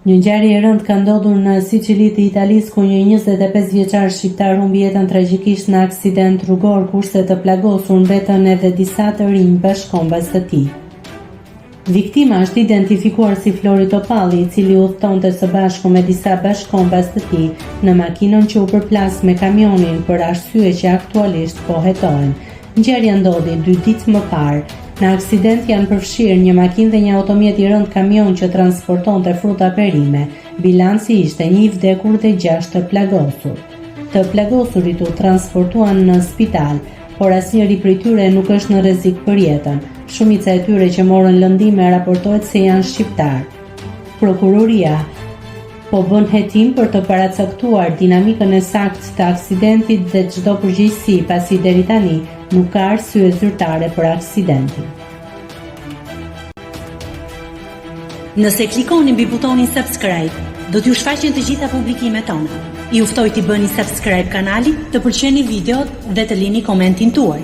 Një ngjarje e rëndë ka ndodhur në Sicili të Italisë, ku një 25 vjeçar shqiptar humbi jetën tragjikisht në aksident rrugor, kurse të plagosur mbetën edhe disa të rinj bashkëkombës të tij. Viktima është identifikuar si Flori Topalli, i cili udhëtonte së bashku me disa bashkëkombës të tij në makinën që u përplas me kamionin për arsye që aktualisht po hetohen. Ngjarja ndodhi 2 ditë më parë. Në aksident janë përfshirë një makinë dhe një automjet i rënd kamion që transportonte fruta perime. Bilanci ishte 1 vdekur dhe 6 të plagosur. Të plagosurit u transportuan në spital, por asnjëri prej tyre nuk është në rrezik për jetën. Shumica e tyre që morën lëndime raportohet se janë shqiptar. Prokuroria po bën hetim për të paracaktuar dinamikën e saktë të aksidentit dhe çdo përgjegjësi, pasi deri tani nuk ka arsye zyrtare për aksidentin. Nëse klikoni mbi butonin subscribe, do t'ju shfaqen të gjitha publikimet tona. Ju ftoj t'i bëni subscribe kanalit, të pëlqeni videot dhe të lini komentin tuaj.